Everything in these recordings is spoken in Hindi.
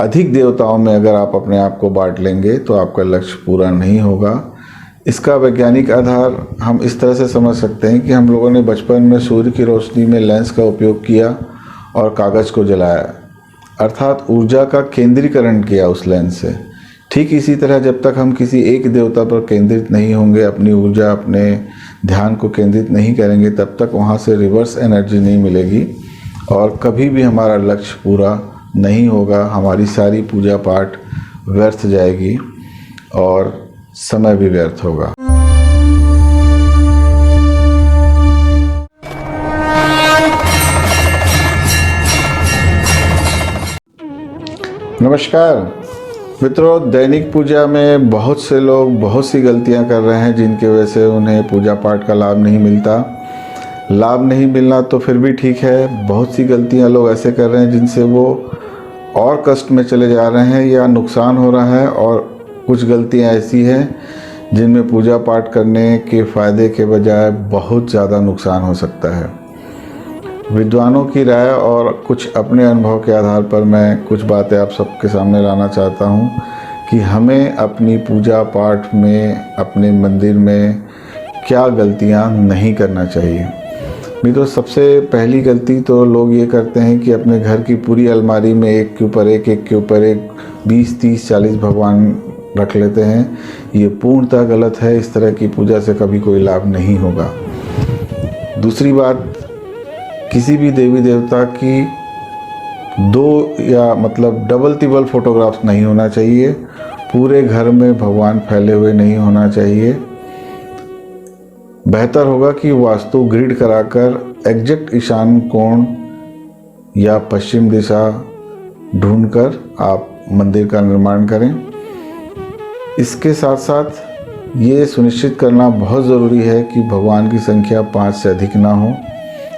अधिक देवताओं में अगर आप अपने आप को बांट लेंगे तो आपका लक्ष्य पूरा नहीं होगा। इसका वैज्ञानिक आधार हम इस तरह से समझ सकते हैं कि हम लोगों ने बचपन में सूर्य की रोशनी में लेंस का उपयोग किया और कागज़ को जलाया, अर्थात ऊर्जा का केंद्रीकरण किया उस लेंस से। ठीक इसी तरह जब तक हम किसी एक देवता पर केंद्रित नहीं होंगे, अपनी ऊर्जा, अपने ध्यान को केंद्रित नहीं करेंगे, तब तक वहाँ से रिवर्स एनर्जी नहीं मिलेगी और कभी भी हमारा लक्ष्य पूरा नहीं होगा। हमारी सारी पूजा पाठ व्यर्थ जाएगी और समय भी व्यर्थ होगा। नमस्कार मित्रों, दैनिक पूजा में बहुत से लोग बहुत सी गलतियां कर रहे हैं जिनकी वजह से उन्हें पूजा पाठ का लाभ नहीं मिलता। लाभ नहीं मिलना तो फिर भी ठीक है, बहुत सी गलतियां लोग ऐसे कर रहे हैं जिनसे वो और कष्ट में चले जा रहे हैं या नुकसान हो रहा है, और कुछ गलतियां ऐसी हैं जिनमें पूजा पाठ करने के फ़ायदे के बजाय बहुत ज़्यादा नुकसान हो सकता है। विद्वानों की राय और कुछ अपने अनुभव के आधार पर मैं कुछ बातें आप सबके सामने लाना चाहता हूं कि हमें अपनी पूजा पाठ में, अपने मंदिर में क्या गलतियां नहीं करना चाहिए। मित्रों, सबसे पहली गलती तो लोग ये करते हैं कि अपने घर की पूरी अलमारी में एक के ऊपर एक, एक के ऊपर एक 20, 30, 40 भगवान रख लेते हैं। ये पूर्णतः गलत है। इस तरह की पूजा से कभी कोई लाभ नहीं होगा। दूसरी बात, किसी भी देवी देवता की डबल तिबल फोटोग्राफ्स नहीं होना चाहिए। पूरे घर में भगवान फैले हुए नहीं होना चाहिए। बेहतर होगा कि वास्तु ग्रिड कराकर एग्जैक्ट ईशान कोण या पश्चिम दिशा ढूंढकर आप मंदिर का निर्माण करें। इसके साथ साथ ये सुनिश्चित करना बहुत ज़रूरी है कि भगवान की संख्या 5 से अधिक ना हो।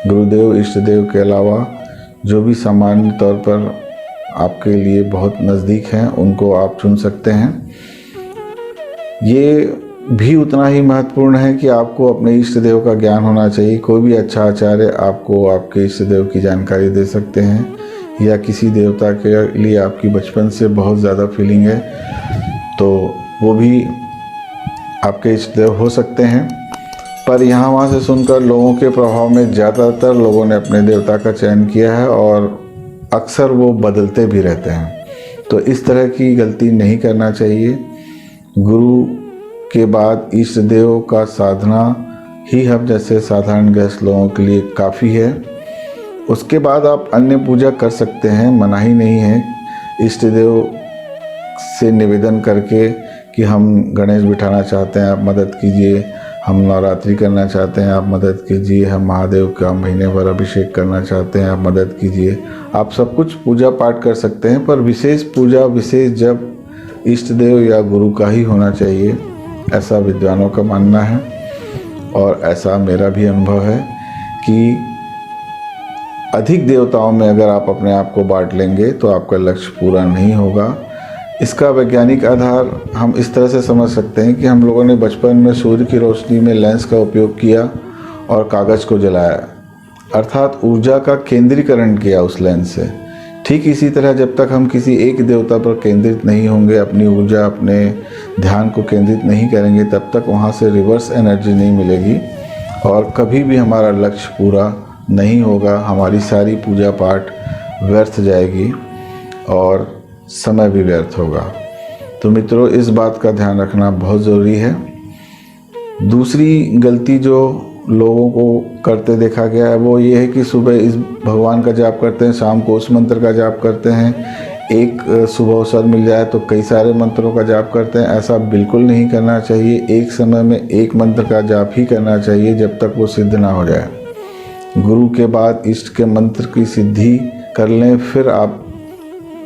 गुरुदेव, इष्ट देव के अलावा जो भी सामान्य तौर पर आपके लिए बहुत नज़दीक हैं उनको आप चुन सकते हैं। ये भी उतना ही महत्वपूर्ण है कि आपको अपने इष्ट देव का ज्ञान होना चाहिए। कोई भी अच्छा आचार्य आपको आपके इष्ट देव की जानकारी दे सकते हैं, या किसी देवता के लिए आपकी बचपन से बहुत ज़्यादा फीलिंग है तो वो भी आपके इष्ट देव हो सकते हैं। पर यहाँ वहाँ से सुनकर लोगों के प्रभाव में ज़्यादातर लोगों ने अपने देवता का चयन किया है और अक्सर वो बदलते भी रहते हैं। तो इस तरह की गलती नहीं करना चाहिए। गुरु के बाद इष्ट देव का साधना ही हम जैसे साधारण गृहस्थ लोगों के लिए काफ़ी है। उसके बाद आप अन्य पूजा कर सकते हैं, मनाही नहीं है। इष्ट देव से निवेदन करके कि हम गणेश बिठाना चाहते हैं, आप मदद कीजिए। हम नवरात्रि करना चाहते हैं, आप मदद कीजिए। हम महादेव का महीने भर अभिषेक करना चाहते हैं, आप मदद कीजिए। आप सब कुछ पूजा पाठ कर सकते हैं, पर विशेष पूजा, विशेष जब इष्ट देव या गुरु का ही होना चाहिए, ऐसा विद्वानों का मानना है। और ऐसा मेरा भी अनुभव है कि अधिक देवताओं में अगर आप अपने आप को बांट लेंगे तो आपका लक्ष्य पूरा नहीं होगा। इसका वैज्ञानिक आधार हम इस तरह से समझ सकते हैं कि हम लोगों ने बचपन में सूर्य की रोशनी में लेंस का उपयोग किया और कागज़ को जलाया, अर्थात ऊर्जा का केंद्रीकरण किया उस लेंस से। ठीक इसी तरह जब तक हम किसी एक देवता पर केंद्रित नहीं होंगे, अपनी ऊर्जा, अपने ध्यान को केंद्रित नहीं करेंगे, तब तक वहाँ से रिवर्स एनर्जी नहीं मिलेगी और कभी भी हमारा लक्ष्य पूरा नहीं होगा। हमारी सारी पूजा पाठ व्यर्थ जाएगी और समय भी व्यर्थ होगा। तो मित्रों, इस बात का ध्यान रखना बहुत ज़रूरी है। दूसरी गलती जो लोगों को करते देखा गया है वो ये है कि सुबह इस भगवान का जाप करते हैं, शाम को उस मंत्र का जाप करते हैं। एक सुबह अवसर मिल जाए तो कई सारे मंत्रों का जाप करते हैं। ऐसा बिल्कुल नहीं करना चाहिए। एक समय में एक मंत्र का जाप ही करना चाहिए जब तक वो सिद्ध ना हो जाए। गुरु के बाद इष्ट के मंत्र की सिद्धि कर लें, फिर आप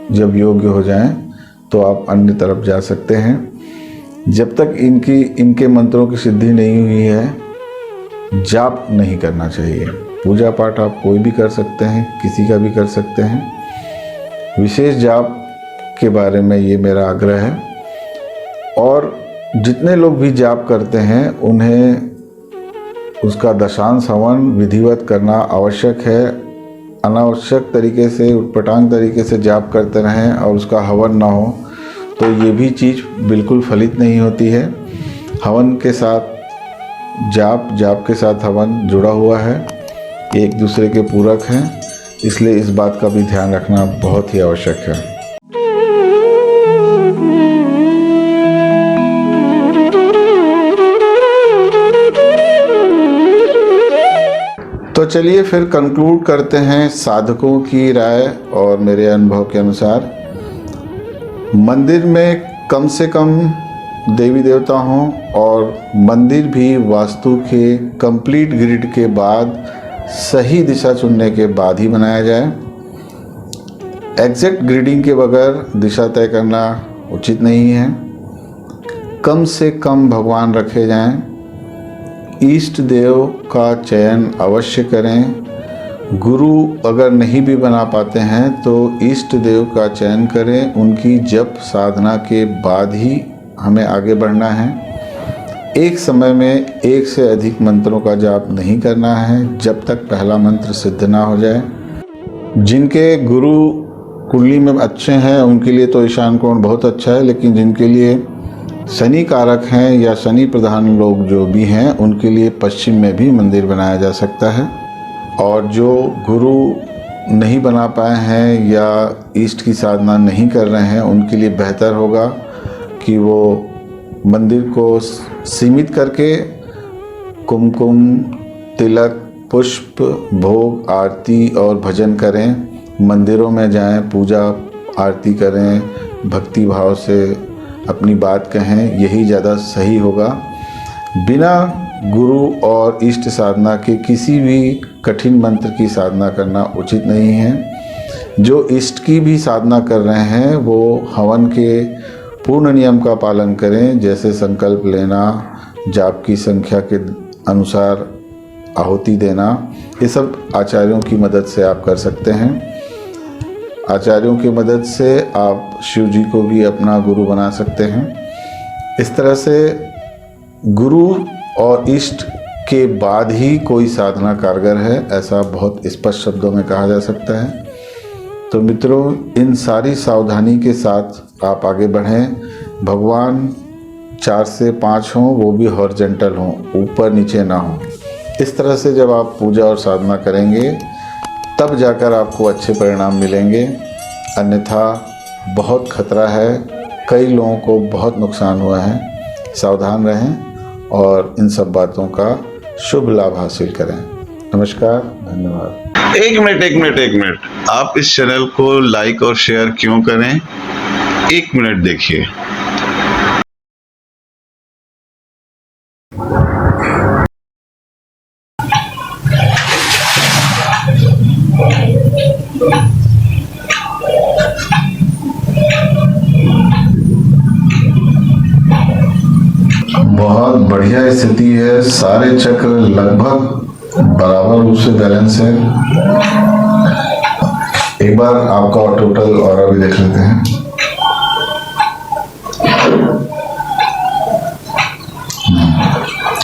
जब योग्य हो जाएं तो आप अन्य तरफ जा सकते हैं। जब तक इनके मंत्रों की सिद्धि नहीं हुई है, जाप नहीं करना चाहिए। पूजा पाठ आप कोई भी कर सकते हैं, किसी का भी कर सकते हैं। विशेष जाप के बारे में ये मेरा आग्रह है। और जितने लोग भी जाप करते हैं उन्हें उसका दशांश हवन विधिवत करना आवश्यक है, अनावश्यक तरीके से उटपटांग तरीके से जाप करते रहें और उसका हवन ना हो तो ये भी चीज़ बिल्कुल फलित नहीं होती है। हवन के साथ जाप, जाप के साथ हवन जुड़ा हुआ है, एक दूसरे के पूरक हैं, इसलिए इस बात का भी ध्यान रखना बहुत ही आवश्यक है। तो चलिए फिर कंक्लूड करते हैं साधकों की राय और मेरे अनुभव के अनुसार। मंदिर में कम से कम देवी देवता हों और मंदिर भी वास्तु के कंप्लीट ग्रिड के बाद सही दिशा चुनने के बाद ही बनाया जाए। एग्जैक्ट ग्रिडिंग के बगैर दिशा तय करना उचित नहीं है। कम से कम भगवान रखे जाएं। इष्ट देव का चयन अवश्य करें। गुरु अगर नहीं भी बना पाते हैं तो इष्ट देव का चयन करें। उनकी जप साधना के बाद ही हमें आगे बढ़ना है। एक समय में एक से अधिक मंत्रों का जाप नहीं करना है जब तक पहला मंत्र सिद्ध ना हो जाए। जिनके गुरु कुंडली में अच्छे हैं उनके लिए तो ईशान कोण बहुत अच्छा है, लेकिन जिनके लिए शनि कारक हैं या शनि प्रधान लोग जो भी हैं उनके लिए पश्चिम में भी मंदिर बनाया जा सकता है। और जो गुरु नहीं बना पाए हैं या इष्ट की साधना नहीं कर रहे हैं उनके लिए बेहतर होगा कि वो मंदिर को सीमित करके कुमकुम, तिलक, पुष्प, भोग, आरती और भजन करें। मंदिरों में जाएं, पूजा आरती करें, भक्ति भाव से अपनी बात कहें, यही ज़्यादा सही होगा। बिना गुरु और इष्ट साधना के किसी भी कठिन मंत्र की साधना करना उचित नहीं है। जो इष्ट की भी साधना कर रहे हैं वो हवन के पूर्ण नियम का पालन करें, जैसे संकल्प लेना, जाप की संख्या के अनुसार आहुति देना। ये सब आचार्यों की मदद से आप कर सकते हैं। आचार्यों की मदद से आप शिव जी को भी अपना गुरु बना सकते हैं। इस तरह से गुरु और इष्ट के बाद ही कोई साधना कारगर है, ऐसा बहुत स्पष्ट शब्दों में कहा जा सकता है। तो मित्रों, इन सारी सावधानी के साथ आप आगे बढ़ें। भगवान 4 से 5 हों, वो भी हॉरिजॉन्टल हों, ऊपर नीचे ना हों। इस तरह से जब आप पूजा और साधना करेंगे तब जाकर आपको अच्छे परिणाम मिलेंगे। अन्यथा बहुत खतरा है, कई लोगों को बहुत नुकसान हुआ है। सावधान रहें और इन सब बातों का शुभ लाभ हासिल करें। नमस्कार, धन्यवाद। एक मिनट, आप इस चैनल को लाइक और शेयर क्यों करें? 1 मिनट देखिए। बहुत बढ़िया स्थिति है, सारे चक्र लगभग बराबर रूप से बैलेंस है। एक बार आपका टोटल ऑरा भी देख लेते हैं।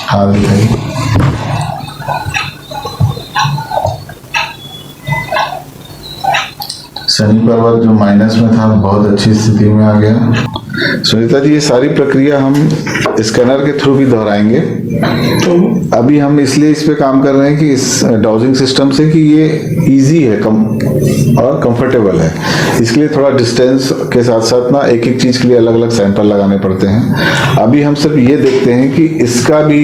हाँ दिखाइए। शनि पर्वत जो माइनस में था बहुत अच्छी स्थिति में आ गया। सुनीता जी, ये सारी प्रक्रिया हम स्कैनर के थ्रू भी दोहराएंगे। तो अभी हम इसलिए इस पे काम कर रहे हैं कि इस डाउजिंग सिस्टम से कि ये इजी है और कंफर्टेबल है। इसके लिए थोड़ा डिस्टेंस के साथ साथ ना एक एक चीज़ के लिए अलग अलग सैंपल लगाने पड़ते हैं। अभी हम सिर्फ ये देखते हैं कि इसका भी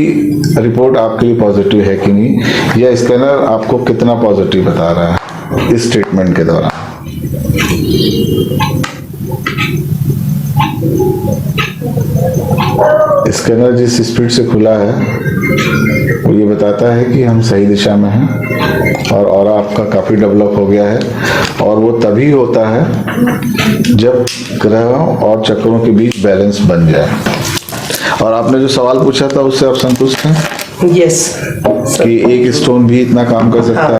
रिपोर्ट आपके लिए पॉजिटिव है कि नहीं, या स्कैनर आपको कितना पॉजिटिव बता रहा है इस ट्रीटमेंट के दौरान। स्कैनर जिस स्पीड से खुला है वो ये बताता है कि हम सही दिशा में हैं और ऑरा आपका काफ़ी डेवलप हो गया है। और वो तभी होता है जब ग्रहों और चक्रों के बीच बैलेंस बन जाए। और आपने जो सवाल पूछा था उससे आप संतुष्ट हैं? यस कि एक स्टोन भी इतना काम कर सकता है?